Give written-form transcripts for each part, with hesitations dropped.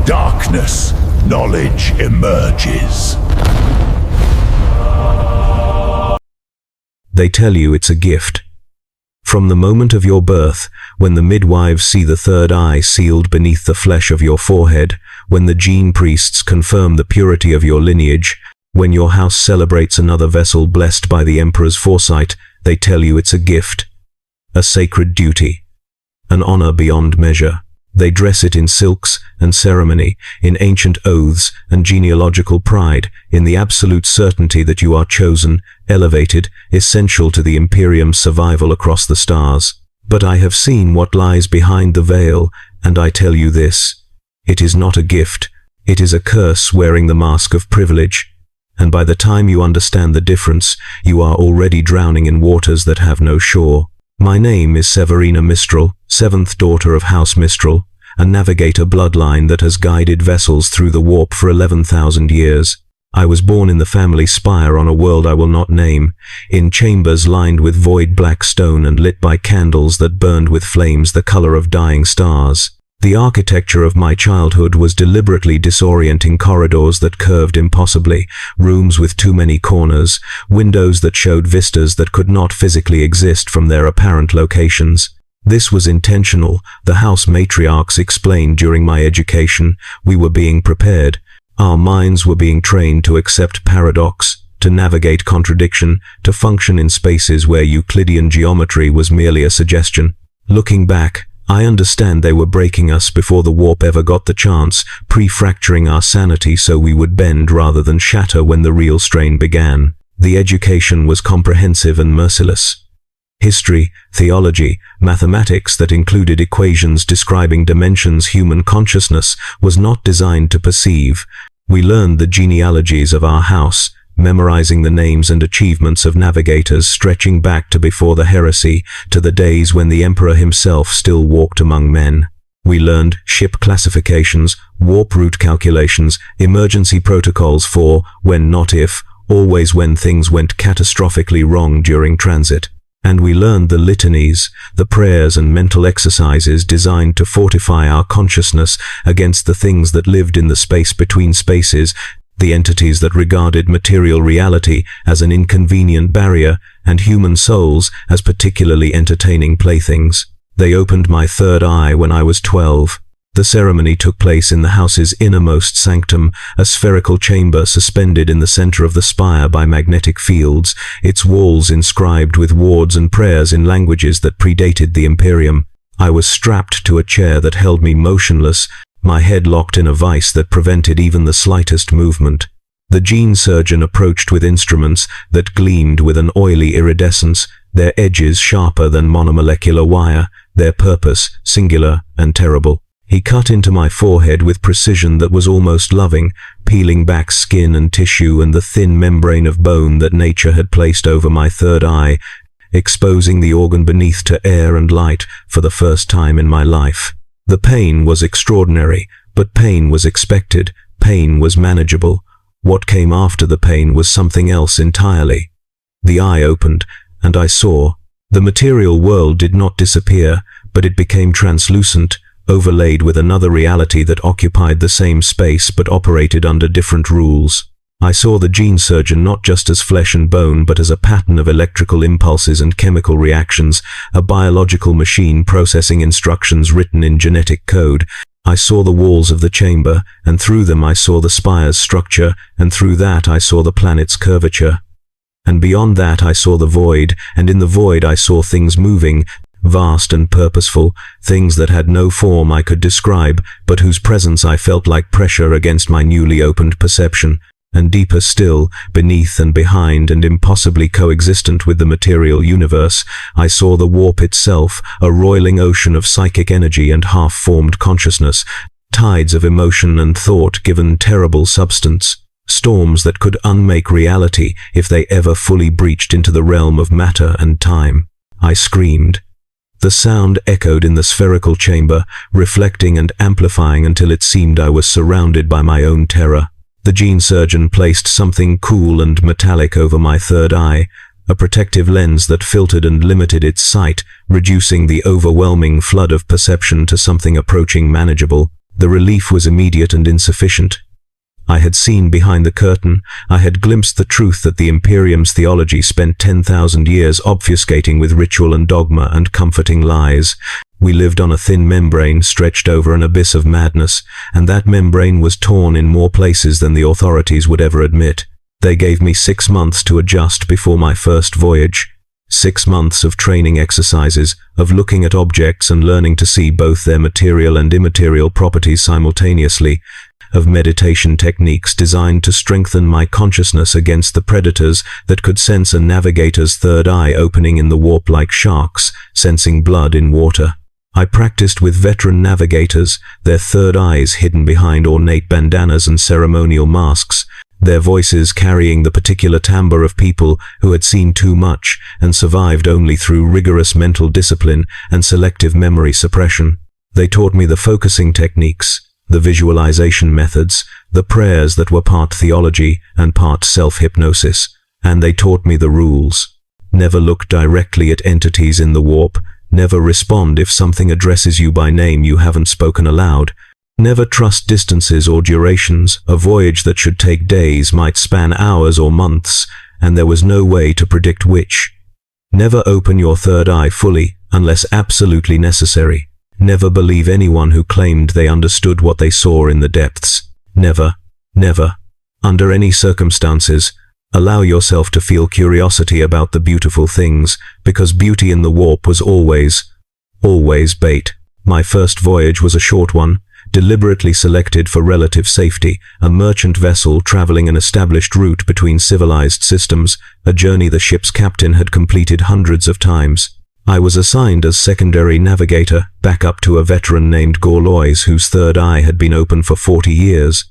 darkness, knowledge emerges. They tell you it's a gift. From the moment of your birth, when the midwives see the third eye sealed beneath the flesh of your forehead, when the gene priests confirm the purity of your lineage, when your house celebrates another vessel blessed by the Emperor's foresight, they tell you it's a gift, a sacred duty, an honor beyond measure. They dress it in silks and ceremony, in ancient oaths and genealogical pride, in the absolute certainty that you are chosen, elevated, essential to the Imperium's survival across the stars. But I have seen what lies behind the veil, and I tell you this: it is not a gift, it is a curse wearing the mask of privilege. And by the time you understand the difference, you are already drowning in waters that have no shore. My name is Severina Mistral, seventh daughter of House Mistral, a navigator bloodline that has guided vessels through the warp for 11,000 years. I was born in the family spire on a world I will not name, in chambers lined with void black stone and lit by candles that burned with flames the color of dying stars. The architecture of my childhood was deliberately disorienting corridors that curved impossibly, rooms with too many corners, windows that showed vistas that could not physically exist from their apparent locations. This was intentional, the house matriarchs explained during my education. We were being prepared. Our minds were being trained to accept paradox, to navigate contradiction, to function in spaces where Euclidean geometry was merely a suggestion. Looking back, I understand they were breaking us before the warp ever got the chance, pre-fracturing our sanity so we would bend rather than shatter when the real strain began. The education was comprehensive and merciless. History, theology, mathematics that included equations describing dimensions human consciousness was not designed to perceive. We learned the genealogies of our house, memorizing the names and achievements of navigators stretching back to before the heresy, to the days when the Emperor himself still walked among men. We learned ship classifications, warp route calculations, emergency protocols for when, not if, always when things went catastrophically wrong during transit. And we learned the litanies, the prayers and mental exercises designed to fortify our consciousness against the things that lived in the space between spaces, the entities that regarded material reality as an inconvenient barrier and human souls as particularly entertaining playthings. They opened my third eye when I was 12. The ceremony took place in the house's innermost sanctum, a spherical chamber suspended in the center of the spire by magnetic fields, its walls inscribed with wards and prayers in languages that predated the Imperium. I was strapped to a chair that held me motionless, my head locked in a vice that prevented even the slightest movement. The gene surgeon approached with instruments that gleamed with an oily iridescence, their edges sharper than monomolecular wire, their purpose singular and terrible. He cut into my forehead with precision that was almost loving, peeling back skin and tissue and the thin membrane of bone that nature had placed over my third eye, exposing the organ beneath to air and light for the first time in my life. The pain was extraordinary, but pain was expected, pain was manageable. What came after the pain was something else entirely. The eye opened, and I saw. The material world did not disappear, but it became translucent, overlaid with another reality that occupied the same space but operated under different rules. I saw the gene surgeon not just as flesh and bone but as a pattern of electrical impulses and chemical reactions, a biological machine processing instructions written in genetic code. I saw the walls of the chamber, and through them I saw the spire's structure, and through that I saw the planet's curvature. And beyond that I saw the void, and in the void I saw things moving, vast and purposeful, things that had no form I could describe, but whose presence I felt like pressure against my newly opened perception. And deeper still, beneath and behind and impossibly coexistent with the material universe, I saw the warp itself, a roiling ocean of psychic energy and half-formed consciousness, tides of emotion and thought given terrible substance, storms that could unmake reality if they ever fully breached into the realm of matter and time. I screamed. The sound echoed in the spherical chamber, reflecting and amplifying until it seemed I was surrounded by my own terror. The gene surgeon placed something cool and metallic over my third eye, a protective lens that filtered and limited its sight, reducing the overwhelming flood of perception to something approaching manageable. The relief was immediate and insufficient. I had seen behind the curtain. I had glimpsed the truth that the Imperium's theology spent 10,000 years obfuscating with ritual and dogma and comforting lies. We lived on a thin membrane stretched over an abyss of madness, and that membrane was torn in more places than the authorities would ever admit. They gave me 6 months to adjust before my first voyage. 6 months of training exercises, of looking at objects and learning to see both their material and immaterial properties simultaneously, of meditation techniques designed to strengthen my consciousness against the predators that could sense a navigator's third eye opening in the warp like sharks, sensing blood in water. I practiced with veteran navigators, their third eyes hidden behind ornate bandanas and ceremonial masks, their voices carrying the particular timbre of people who had seen too much and survived only through rigorous mental discipline and selective memory suppression. They taught me the focusing techniques, the visualization methods, the prayers that were part theology and part self-hypnosis, and they taught me the rules. Never look directly at entities in the warp, never respond if something addresses you by name you haven't spoken aloud, never trust distances or durations. A voyage that should take days might span hours or months, and there was no way to predict which. Never open your third eye fully unless absolutely necessary. Never believe anyone who claimed they understood what they saw in the depths. Never, never, under any circumstances, allow yourself to feel curiosity about the beautiful things, because beauty in the warp was always bait. My first voyage was a short one, deliberately selected for relative safety, a merchant vessel traveling an established route between civilized systems, a journey the ship's captain had completed hundreds of times. I was assigned as secondary navigator, backup to a veteran named Gorlois whose third eye had been open for 40 years.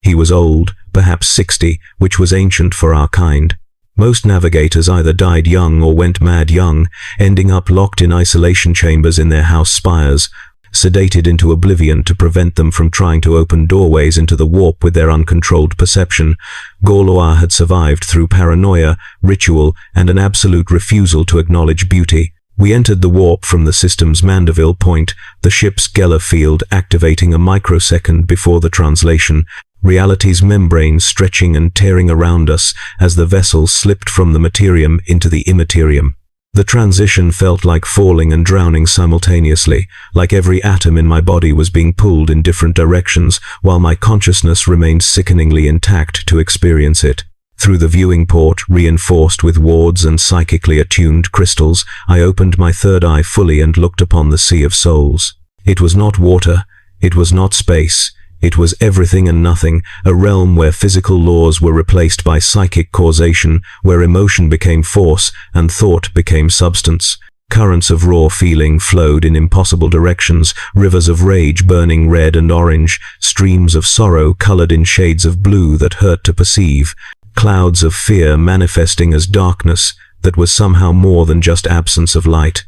He was old, perhaps 60, which was ancient for our kind. Most navigators either died young or went mad young, ending up locked in isolation chambers in their house spires, sedated into oblivion to prevent them from trying to open doorways into the warp with their uncontrolled perception. Gorlois had survived through paranoia, ritual, and an absolute refusal to acknowledge beauty. We entered the warp from the system's Mandeville point, the ship's Geller field activating a microsecond before the translation, reality's membrane stretching and tearing around us as the vessel slipped from the materium into the immaterium. The transition felt like falling and drowning simultaneously, like every atom in my body was being pulled in different directions, while my consciousness remained sickeningly intact to experience it. Through the viewing port, reinforced with wards and psychically attuned crystals, I opened my third eye fully and looked upon the sea of souls. It was not water, it was not space, it was everything and nothing, a realm where physical laws were replaced by psychic causation, where emotion became force and thought became substance. Currents of raw feeling flowed in impossible directions, rivers of rage burning red and orange, streams of sorrow colored in shades of blue that hurt to perceive, clouds of fear manifesting as darkness that was somehow more than just absence of light.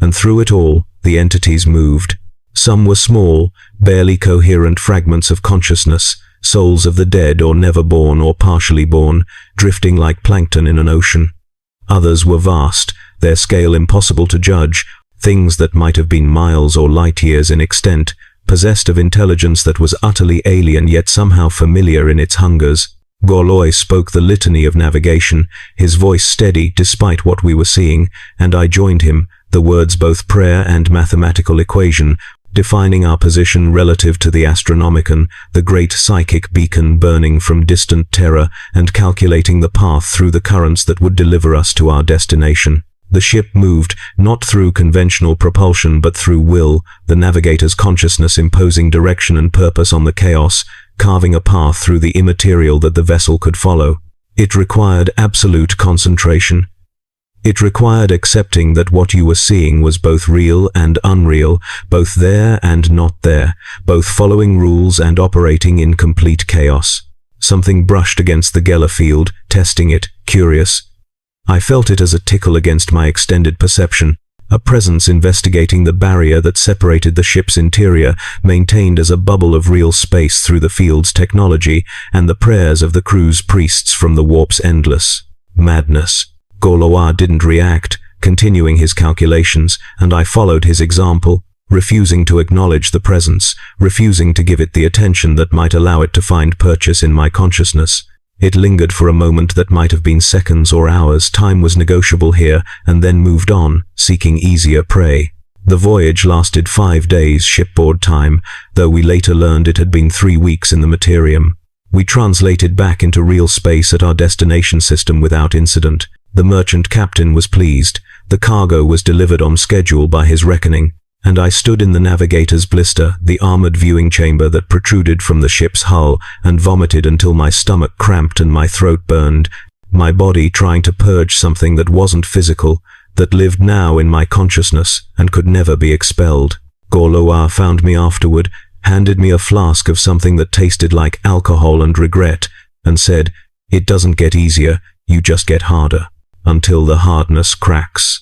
And through it all, the entities moved. Some were small, barely coherent fragments of consciousness, souls of the dead or never born or partially born, drifting like plankton in an ocean. Others were vast, their scale impossible to judge, things that might have been miles or light years in extent, possessed of intelligence that was utterly alien yet somehow familiar in its hungers. Gorlois spoke the litany of navigation, his voice steady despite what we were seeing, and I joined him, the words both prayer and mathematical equation, defining our position relative to the Astronomicon, the great psychic beacon burning from distant terror, and calculating the path through the currents that would deliver us to our destination. The ship moved, not through conventional propulsion but through will, the navigator's consciousness imposing direction and purpose on the chaos, carving a path through the immaterial that the vessel could follow. It required absolute concentration. It required accepting that what you were seeing was both real and unreal, both there and not there, both following rules and operating in complete chaos. Something brushed against the Geller field, testing it, curious. I felt it as a tickle against my extended perception, a presence investigating the barrier that separated the ship's interior, maintained as a bubble of real space through the field's technology and the prayers of the crew's priests from the warp's endless madness. Gorlois didn't react, continuing his calculations, and I followed his example. refusing to acknowledge the presence, refusing to give it the attention that might allow it to find purchase in my consciousness. It lingered for a moment that might have been seconds or hours. Time was negotiable here, and then moved on, seeking easier prey. The voyage lasted 5 days shipboard time, though we later learned it had been 3 weeks in the Imperium. We translated back into real space at our destination system without incident. The merchant captain was pleased. The cargo was delivered on schedule by his reckoning, and I stood in the Navigator's blister, the armored viewing chamber that protruded from the ship's hull, and vomited until my stomach cramped and my throat burned, my body trying to purge something that wasn't physical, that lived now in my consciousness and could never be expelled. Gorloa found me afterward, handed me a flask of something that tasted like alcohol and regret, and said, "It doesn't get easier, you just get harder, until the hardness cracks."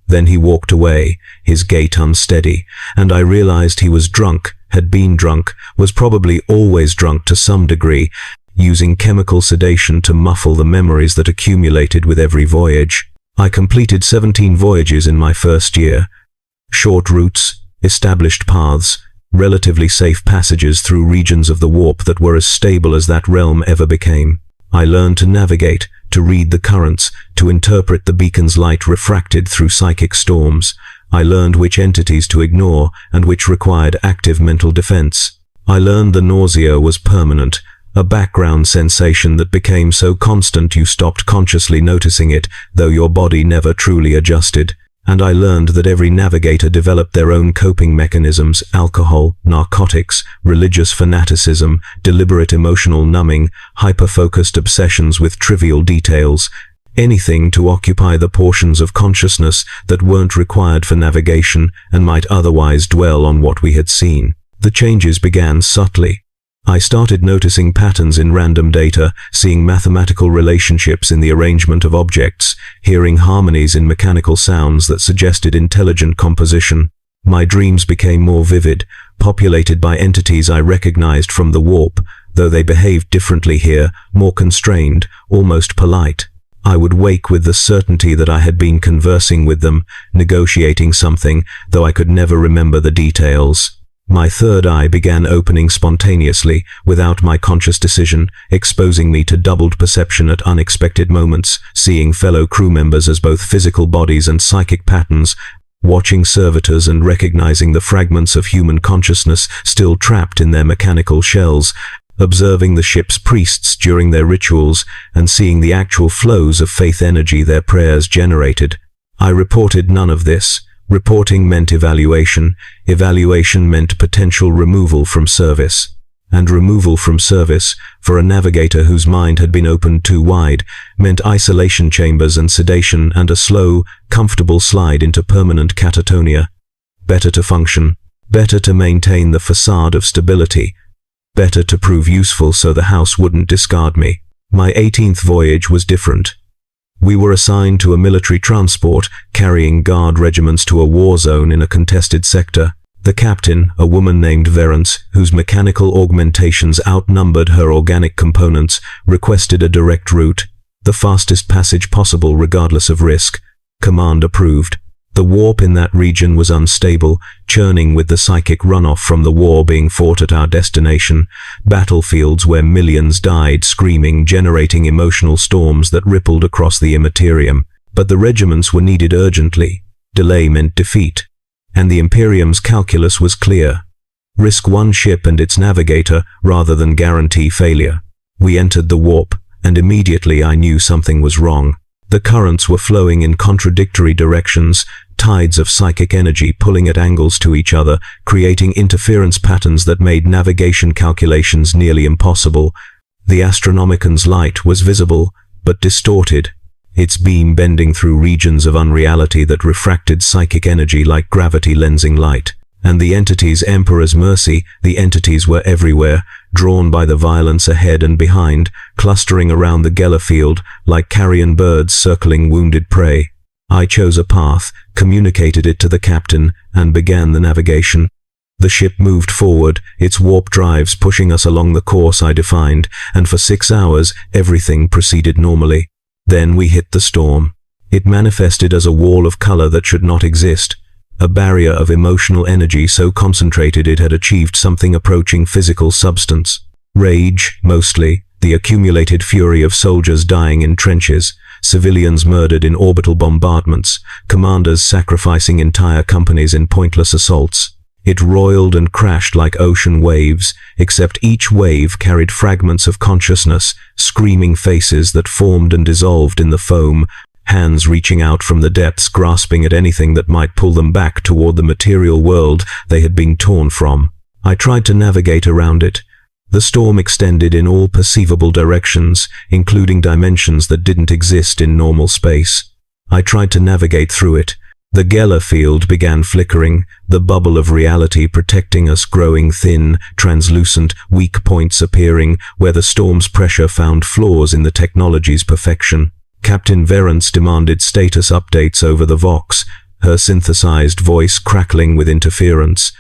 Then he walked away, his gait unsteady, and I realized he was drunk, had been drunk, was probably always drunk to some degree, using chemical sedation to muffle the memories that accumulated with every voyage. I completed 17 voyages in my first year. Short routes, established paths, relatively safe passages through regions of the warp that were as stable as that realm ever became. I learned to navigate, to read the currents, to interpret the beacon's light refracted through psychic storms. I learned which entities to ignore and which required active mental defense. I learned the nausea was permanent, a background sensation that became so constant you stopped consciously noticing it, though your body never truly adjusted. And I learned that every navigator developed their own coping mechanisms: alcohol, narcotics, religious fanaticism, deliberate emotional numbing, hyper-focused obsessions with trivial details, anything to occupy the portions of consciousness that weren't required for navigation and might otherwise dwell on what we had seen. The changes began subtly. I started noticing patterns in random data, seeing mathematical relationships in the arrangement of objects, hearing harmonies in mechanical sounds that suggested intelligent composition. My dreams became more vivid, populated by entities I recognized from the warp, though they behaved differently here, more constrained, almost polite. I would wake with the certainty that I had been conversing with them, negotiating something, though I could never remember the details. My third eye began opening spontaneously, without my conscious decision, exposing me to doubled perception at unexpected moments, seeing fellow crew members as both physical bodies and psychic patterns, watching servitors and recognizing the fragments of human consciousness still trapped in their mechanical shells, observing the ship's priests during their rituals, and seeing the actual flows of faith energy their prayers generated. I reported none of this. Reporting meant evaluation. Evaluation meant potential removal from service. And removal from service, for a navigator whose mind had been opened too wide, meant isolation chambers and sedation and a slow, comfortable slide into permanent catatonia. Better to function. Better to maintain the facade of stability. Better to prove useful so the house wouldn't discard me. My 18th voyage was different. We were assigned to a military transport, carrying guard regiments to a war zone in a contested sector. The captain, a woman named Verence, whose mechanical augmentations outnumbered her organic components, requested a direct route, the fastest passage possible regardless of risk. Command approved. The warp in that region was unstable, churning with the psychic runoff from the war being fought at our destination, battlefields where millions died screaming, generating emotional storms that rippled across the Imperium. But the regiments were needed urgently. Delay meant defeat. And the Imperium's calculus was clear. Risk one ship and its navigator rather than guarantee failure. We entered the warp, and immediately I knew something was wrong. The currents were flowing in contradictory directions, tides of psychic energy pulling at angles to each other, creating interference patterns that made navigation calculations nearly impossible. The Astronomican's light was visible, but distorted, its beam bending through regions of unreality that refracted psychic energy like gravity lensing light. And the entity's Emperor's mercy, the entities were everywhere, drawn by the violence ahead and behind, clustering around the Geller field like carrion birds circling wounded prey. I chose a path, communicated it to the captain, and began the navigation. The ship moved forward, its warp drives pushing us along the course I defined, and for 6 hours everything proceeded normally. Then we hit the storm. It manifested as a wall of color that should not exist. a barrier of emotional energy so concentrated it had achieved something approaching physical substance. Rage, mostly, the accumulated fury of soldiers dying in trenches, civilians murdered in orbital bombardments, commanders sacrificing entire companies in pointless assaults. It roiled and crashed like ocean waves, except each wave carried fragments of consciousness, screaming faces that formed and dissolved in the foam, hands reaching out from the depths grasping at anything that might pull them back toward the material world they had been torn from. I tried to navigate around it. The storm extended in all perceivable directions, including dimensions that didn't exist in normal space. I tried to navigate through it. The Geller field began flickering, the bubble of reality protecting us growing thin, translucent, weak points appearing where the storm's pressure found flaws in the technology's perfection. Captain Verance demanded status updates over the Vox, her synthesized voice crackling with interference.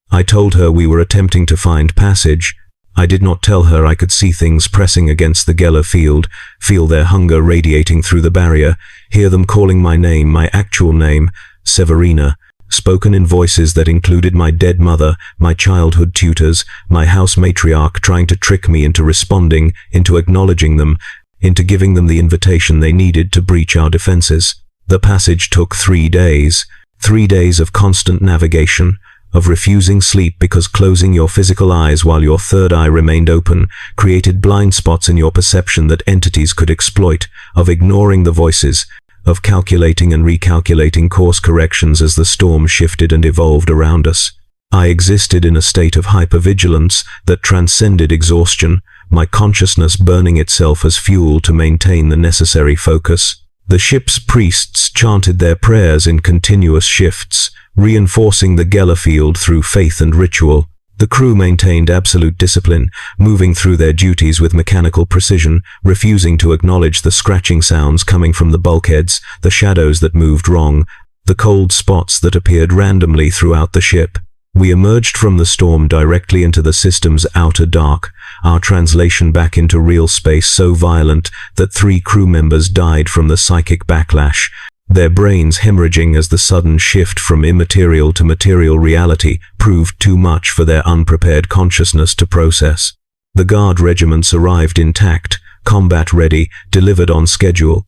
I told her we were attempting to find passage. I did not tell her I could see things pressing against the Geller field, feel their hunger radiating through the barrier, hear them calling my name, my actual name, Severina, spoken in voices that included my dead mother, my childhood tutors, my house matriarch trying to trick me into responding, into acknowledging them, into giving them the invitation they needed to breach our defenses. The passage took 3 days. 3 days of constant navigation, of refusing sleep because closing your physical eyes while your third eye remained open created blind spots in your perception that entities could exploit, of ignoring the voices, of calculating and recalculating course corrections as the storm shifted and evolved around us. I existed in a state of hypervigilance that transcended exhaustion, my consciousness burning itself as fuel to maintain the necessary focus. The ship's priests chanted their prayers in continuous shifts, reinforcing the Geller field through faith and ritual. The crew maintained absolute discipline, moving through their duties with mechanical precision, refusing to acknowledge the scratching sounds coming from the bulkheads, the shadows that moved wrong, the cold spots that appeared randomly throughout the ship. We emerged from the storm directly into the system's outer dark, our translation back into real space so violent that 3 crew members died from the psychic backlash, their brains hemorrhaging as the sudden shift from immaterial to material reality proved too much for their unprepared consciousness to process. The guard regiments arrived intact, combat-ready, delivered on schedule.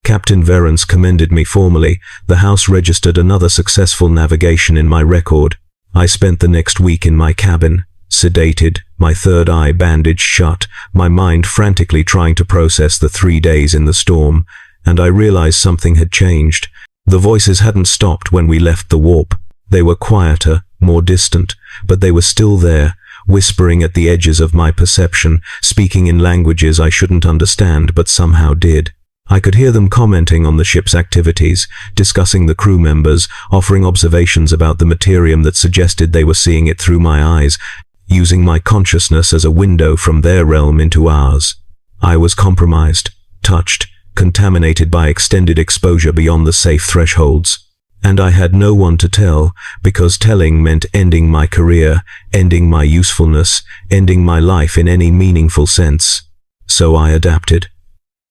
Captain Verance commended me formally. The house registered another successful navigation in my record. I spent the next week in my cabin, sedated, my third eye bandaged shut, my mind frantically trying to process the 3 days in the storm, and I realized something had changed. The voices hadn't stopped when we left the warp. They were quieter, more distant, but they were still there, whispering at the edges of my perception, speaking in languages I shouldn't understand but somehow did. I could hear them commenting on the ship's activities, discussing the crew members, offering observations about the Imperium that suggested they were seeing it through my eyes, using my consciousness as a window from their realm into ours. I was compromised, touched, contaminated by extended exposure beyond the safe thresholds. And I had no one to tell, because telling meant ending my career, ending my usefulness, ending my life in any meaningful sense. So I adapted.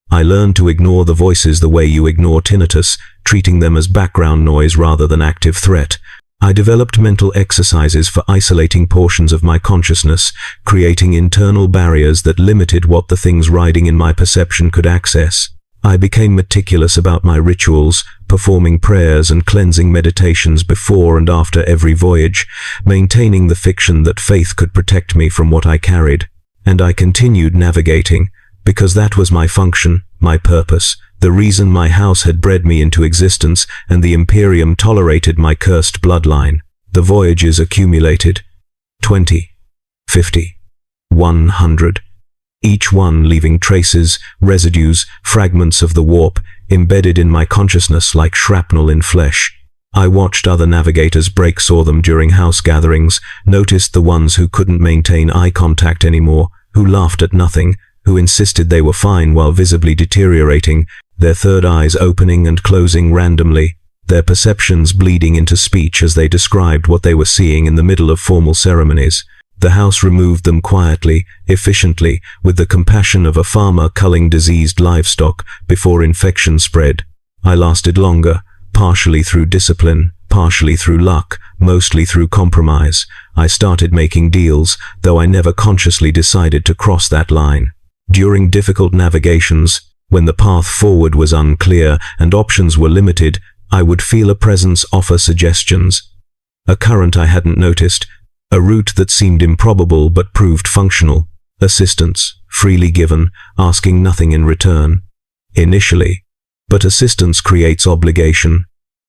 I learned to ignore the voices the way you ignore tinnitus, treating them as background noise rather than active threat. I developed mental exercises for isolating portions of my consciousness, creating internal barriers that limited what the things riding in my perception could access. I became meticulous about my rituals, performing prayers and cleansing meditations before and after every voyage, maintaining the fiction that faith could protect me from what I carried. And I continued navigating, because that was my function, my purpose, the reason my house had bred me into existence and the Imperium tolerated my cursed bloodline. The voyages accumulated. 20, 50, 100. Each one leaving traces, residues, fragments of the warp, embedded in my consciousness like shrapnel in flesh. I watched other navigators break, saw them during house gatherings, noticed the ones who couldn't maintain eye contact anymore, who laughed at nothing, who insisted they were fine while visibly deteriorating, their third eyes opening and closing randomly, their perceptions bleeding into speech as they described what they were seeing in the middle of formal ceremonies. The house removed them quietly, efficiently, with the compassion of a farmer culling diseased livestock before infection spread. I lasted longer, partially through discipline, partially through luck, mostly through compromise. I started making deals, though I never consciously decided to cross that line. During difficult navigations, when the path forward was unclear and options were limited, I would feel a presence offer suggestions. A current I hadn't noticed, a route that seemed improbable but proved functional, assistance, freely given, asking nothing in return. Initially. But assistance creates obligation,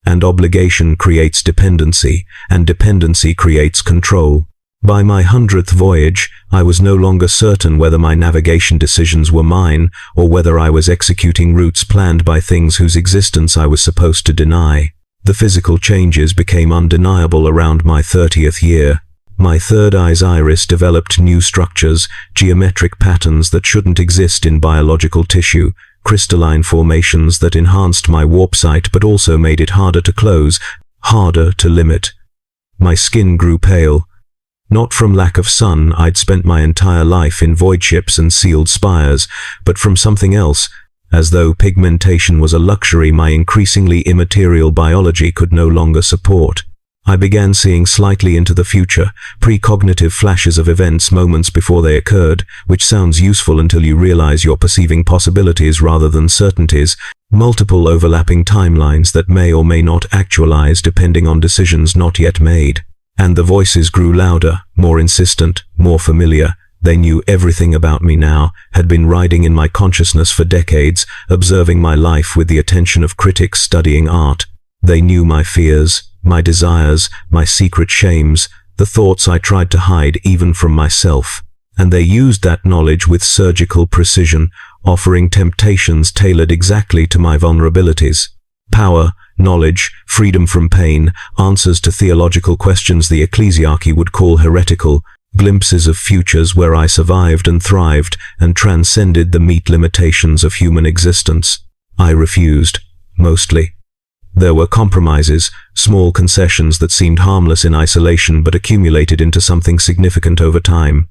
and obligation creates dependency, and dependency creates control. By my 100th voyage, I was no longer certain whether my navigation decisions were mine, or whether I was executing routes planned by things whose existence I was supposed to deny. The physical changes became undeniable around my 30th year. My third eye's iris developed new structures, geometric patterns that shouldn't exist in biological tissue, crystalline formations that enhanced my warp sight but also made it harder to close, harder to limit. My skin grew pale. Not from lack of sun, I'd spent my entire life in void ships and sealed spires, but from something else, as though pigmentation was a luxury my increasingly immaterial biology could no longer support. I began seeing slightly into the future, precognitive flashes of events moments before they occurred, which sounds useful until you realize you're perceiving possibilities rather than certainties, multiple overlapping timelines that may or may not actualize depending on decisions not yet made. And the voices grew louder, more insistent, more familiar. They knew everything about me now, had been riding in my consciousness for decades, observing my life with the attention of critics studying art. They knew my fears, my desires, my secret shames, the thoughts I tried to hide even from myself. And they used that knowledge with surgical precision, offering temptations tailored exactly to my vulnerabilities. Power, knowledge, freedom from pain, answers to theological questions the ecclesiarchy would call heretical, glimpses of futures where I survived and thrived and transcended the meat limitations of human existence. I refused, mostly. There were compromises, small concessions that seemed harmless in isolation but accumulated into something significant over time.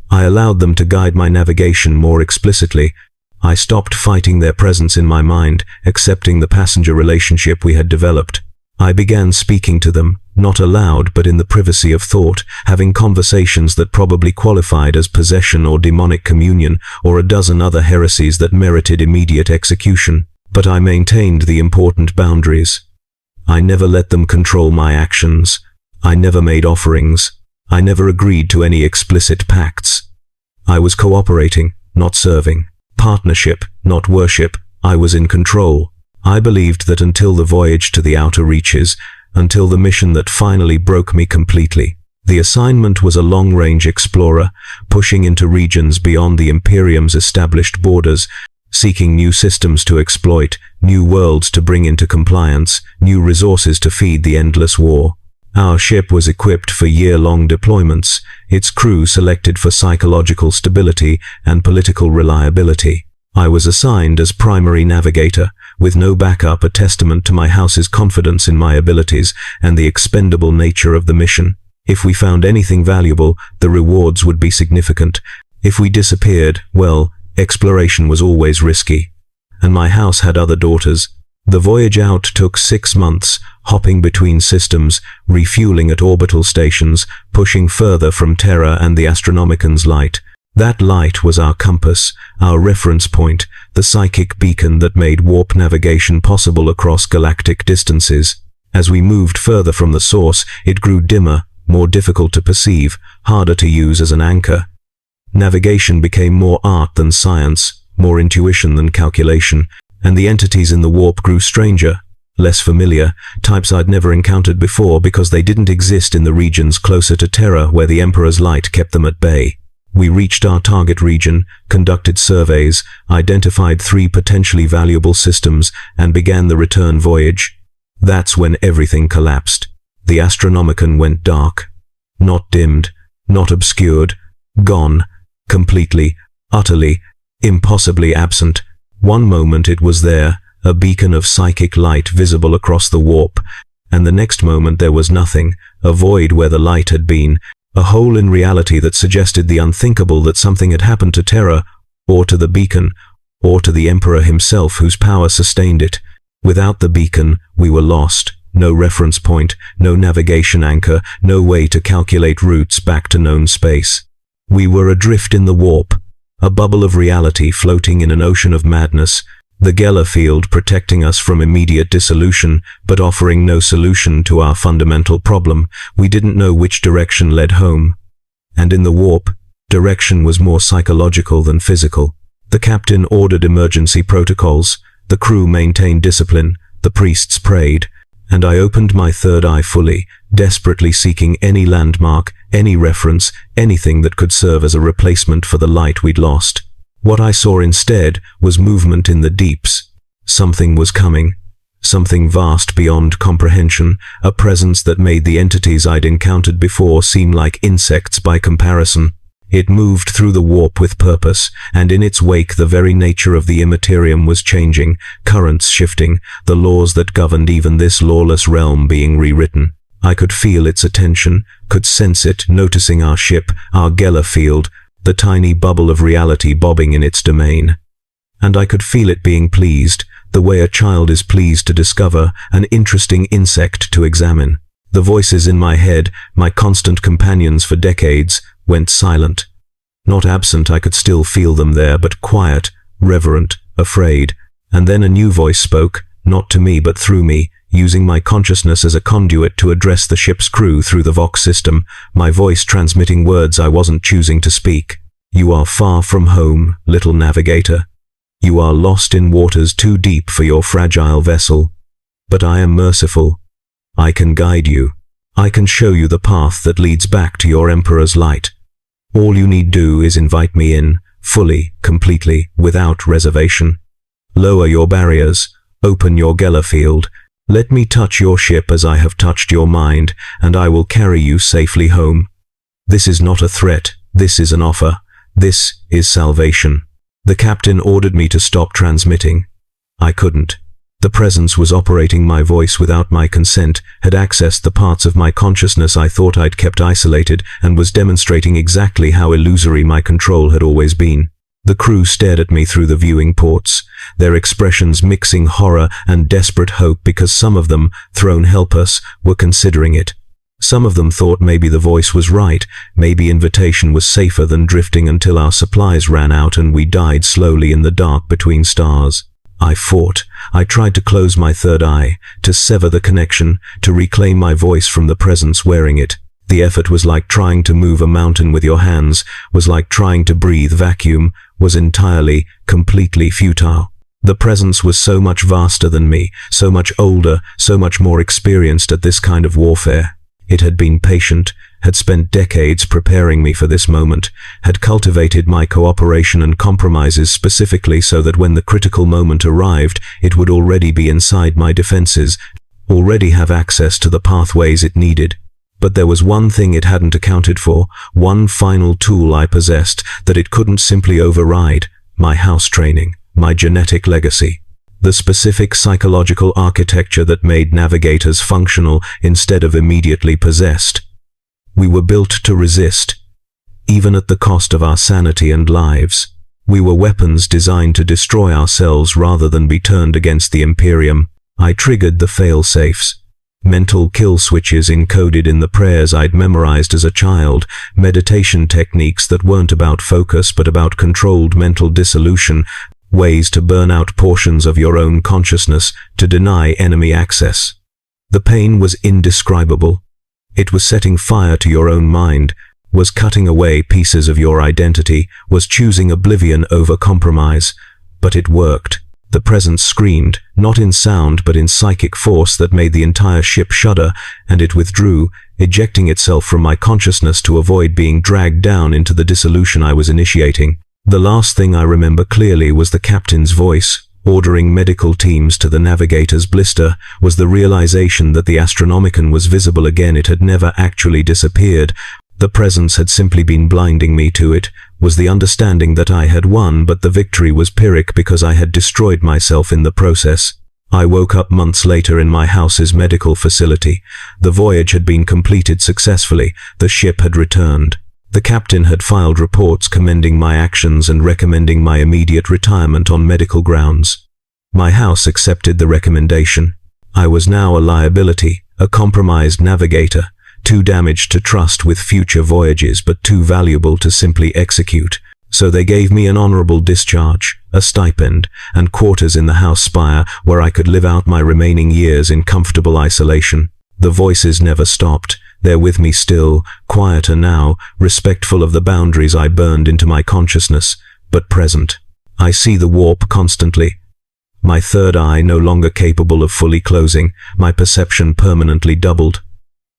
I allowed them to guide my navigation more explicitly. I stopped fighting their presence in my mind, accepting the passenger relationship we had developed. I began speaking to them, not aloud but in the privacy of thought, having conversations that probably qualified as possession or demonic communion or a dozen other heresies that merited immediate execution. But I maintained the important boundaries. I never let them control my actions. I never made offerings. I never agreed to any explicit pacts. I was cooperating, not serving. Partnership, not worship. I was in control. I believed that until the voyage to the outer reaches, until the mission that finally broke me completely, the assignment was a long-range explorer, pushing into regions beyond the Imperium's established borders, seeking new systems to exploit, new worlds to bring into compliance, new resources to feed the endless war. Our ship was equipped for year-long deployments, its crew selected for psychological stability and political reliability. I was assigned as primary navigator, with no backup, a testament to my house's confidence in my abilities and the expendable nature of the mission. If we found anything valuable, the rewards would be significant. If we disappeared, well, exploration was always risky. And my house had other daughters. The voyage out took 6 months, hopping between systems, refueling at orbital stations, pushing further from Terra and the Astronomican's light. That light was our compass, our reference point, the psychic beacon that made warp navigation possible across galactic distances. As we moved further from the source, it grew dimmer, more difficult to perceive, harder to use as an anchor. Navigation became more art than science, more intuition than calculation, and the entities in the warp grew stranger, less familiar, types I'd never encountered before because they didn't exist in the regions closer to Terra where the Emperor's light kept them at bay. We reached our target region, conducted surveys, identified 3 potentially valuable systems, and began the return voyage. That's when everything collapsed. The Astronomican went dark. Not dimmed, not obscured, gone. Completely, utterly, impossibly absent. One moment it was there, a beacon of psychic light visible across the warp, and the next moment there was nothing, a void where the light had been, a hole in reality that suggested the unthinkable, that something had happened to Terra, or to the beacon, or to the Emperor himself whose power sustained it. Without the beacon, we were lost, no reference point, no navigation anchor, no way to calculate routes back to known space. We were adrift in the warp, a bubble of reality floating in an ocean of madness, the Geller field protecting us from immediate dissolution, but offering no solution to our fundamental problem. We didn't know which direction led home. And in the warp, direction was more psychological than physical. The captain ordered emergency protocols, the crew maintained discipline, the priests prayed, and I opened my third eye fully, desperately seeking any landmark, any reference, anything that could serve as a replacement for the light we'd lost. What I saw instead was movement in the deeps. Something was coming. Something vast beyond comprehension, a presence that made the entities I'd encountered before seem like insects by comparison. It moved through the warp with purpose, and in its wake the very nature of the Imperium was changing, currents shifting, the laws that governed even this lawless realm being rewritten. I could feel its attention, could sense it, noticing our ship, our Geller field, the tiny bubble of reality bobbing in its domain. And I could feel it being pleased, the way a child is pleased to discover an interesting insect to examine. The voices in my head, my constant companions for decades, went silent. Not absent, I could still feel them there, but quiet, reverent, afraid. And then a new voice spoke, not to me but through me, using my consciousness as a conduit to address the ship's crew through the Vox system, my voice transmitting words I wasn't choosing to speak. You are far from home, little navigator. You are lost in waters too deep for your fragile vessel. But I am merciful. I can guide you. I can show you the path that leads back to your Emperor's light. All you need do is invite me in, fully, completely, without reservation. Lower your barriers, open your Geller field, let me touch your ship as I have touched your mind, and I will carry you safely home. This is not a threat, this is an offer. This is salvation. The captain ordered me to stop transmitting. I couldn't. The presence was operating my voice without my consent, had accessed the parts of my consciousness I thought I'd kept isolated, and was demonstrating exactly how illusory my control had always been. The crew stared at me through the viewing ports, their expressions mixing horror and desperate hope because some of them, thrown helpless, were considering it. Some of them thought maybe the voice was right, maybe invitation was safer than drifting until our supplies ran out and we died slowly in the dark between stars. I fought. I tried to close my third eye, to sever the connection, to reclaim my voice from the presence wearing it. The effort was like trying to move a mountain with your hands, was like trying to breathe vacuum, was entirely, completely futile. The presence was so much vaster than me, so much older, so much more experienced at this kind of warfare. It had been patient, had spent decades preparing me for this moment, had cultivated my cooperation and compromises specifically so that when the critical moment arrived, it would already be inside my defenses, already have access to the pathways it needed. But there was one thing it hadn't accounted for, one final tool I possessed that it couldn't simply override: my house training, my genetic legacy. The specific psychological architecture that made Navigators functional instead of immediately possessed. We were built to resist, even at the cost of our sanity and lives. We were weapons designed to destroy ourselves rather than be turned against the Imperium. I triggered the fail-safes. Mental kill switches encoded in the prayers I'd memorized as a child, meditation techniques that weren't about focus but about controlled mental dissolution, ways to burn out portions of your own consciousness, to deny enemy access. The pain was indescribable. It was setting fire to your own mind, was cutting away pieces of your identity, was choosing oblivion over compromise. But it worked. The presence screamed, not in sound but in psychic force that made the entire ship shudder, and it withdrew, ejecting itself from my consciousness to avoid being dragged down into the dissolution I was initiating. The last thing I remember clearly was the captain's voice, ordering medical teams to the Navigator's blister, was the realization that the Astronomicon was visible again. It had never actually disappeared. The presence had simply been blinding me to it, was the understanding that I had won, but the victory was Pyrrhic because I had destroyed myself in the process. I woke up months later in my house's medical facility. The voyage had been completed successfully. The ship had returned. The captain had filed reports commending my actions and recommending my immediate retirement on medical grounds. My house accepted the recommendation. I was now a liability, a compromised navigator, too damaged to trust with future voyages but too valuable to simply execute. So they gave me an honorable discharge, a stipend, and quarters in the house spire where I could live out my remaining years in comfortable isolation. The voices never stopped. They're with me still, quieter now, respectful of the boundaries I burned into my consciousness, but present. I see the warp constantly. My third eye no longer capable of fully closing, my perception permanently doubled.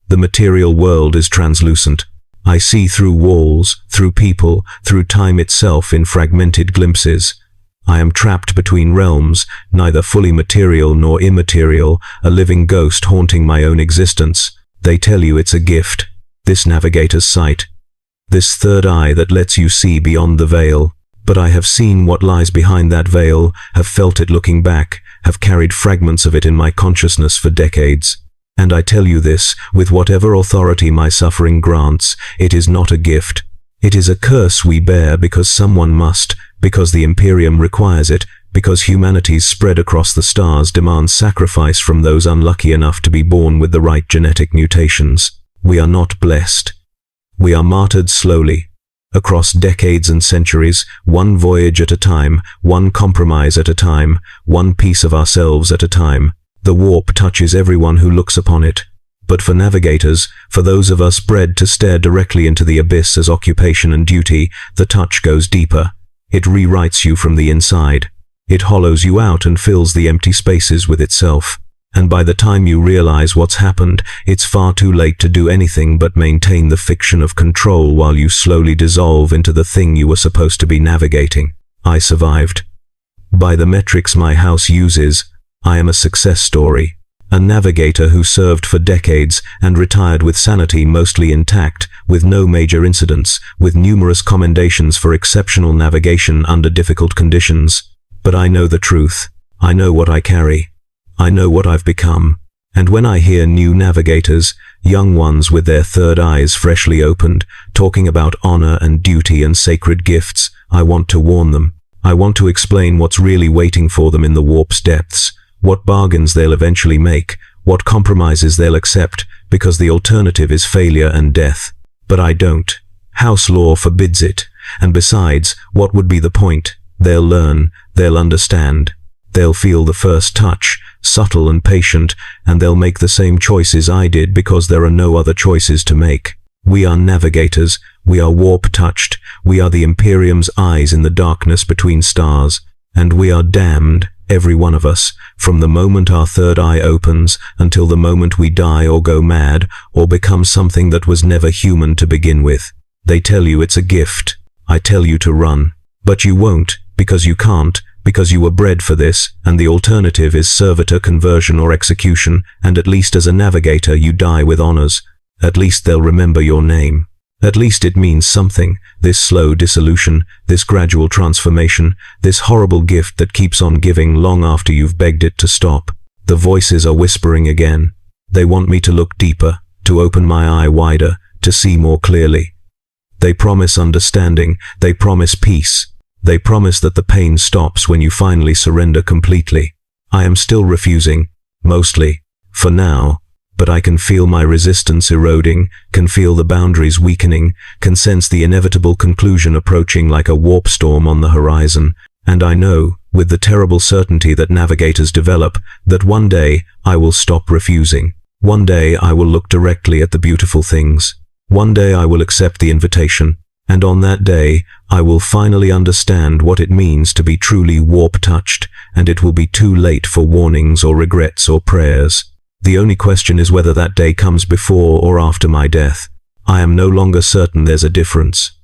The material world is translucent. I see through walls, through people, through time itself in fragmented glimpses. I am trapped between realms, neither fully material nor immaterial, a living ghost haunting my own existence. They tell you it's a gift, this navigator's sight, this third eye that lets you see beyond the veil. But I have seen what lies behind that veil, have felt it looking back, have carried fragments of it in my consciousness for decades. And I tell you this, with whatever authority my suffering grants, it is not a gift. It is a curse we bear because someone must, because the Imperium requires it, because humanity's spread across the stars demands sacrifice from those unlucky enough to be born with the right genetic mutations. We are not blessed. We are martyred slowly. Across decades and centuries, one voyage at a time, one compromise at a time, one piece of ourselves at a time. The warp touches everyone who looks upon it. But for navigators, for those of us bred to stare directly into the abyss as occupation and duty, the touch goes deeper. It rewrites you from the inside. It hollows you out and fills the empty spaces with itself. And by the time you realize what's happened, it's far too late to do anything but maintain the fiction of control while you slowly dissolve into the thing you were supposed to be navigating. I survived. By the metrics my house uses, I am a success story. A navigator who served for decades and retired with sanity mostly intact, with no major incidents, with numerous commendations for exceptional navigation under difficult conditions. But I know the truth. I know what I carry. I know what I've become. And when I hear new navigators, young ones with their third eyes freshly opened, talking about honor and duty and sacred gifts, I want to warn them. I want to explain what's really waiting for them in the warp's depths. What bargains they'll eventually make, what compromises they'll accept, because the alternative is failure and death. But I don't. House law forbids it. And besides, what would be the point? They'll learn, they'll understand. They'll feel the first touch, subtle and patient, and they'll make the same choices I did because there are no other choices to make. We are navigators, we are warp-touched, we are the Imperium's eyes in the darkness between stars, and we are damned. Every one of us, from the moment our third eye opens until the moment we die or go mad or become something that was never human to begin with. They tell you it's a gift. I tell you to run. But you won't, because you can't, because you were bred for this, and the alternative is servitor conversion or execution, and at least as a navigator you die with honors. At least they'll remember your name. At least it means something, this slow dissolution, this gradual transformation, this horrible gift that keeps on giving long after you've begged it to stop. The voices are whispering again. They want me to look deeper, to open my eye wider, to see more clearly. They promise understanding, they promise peace. They promise that the pain stops when you finally surrender completely. I am still refusing, mostly, for now. But I can feel my resistance eroding, can feel the boundaries weakening, can sense the inevitable conclusion approaching like a warp storm on the horizon, and I know, with the terrible certainty that navigators develop, that one day I will stop refusing. One day I will look directly at the beautiful things. One day I will accept the invitation, and on that day I will finally understand what it means to be truly warp-touched, and it will be too late for warnings or regrets or prayers. The only question is whether that day comes before or after my death. I am no longer certain there's a difference.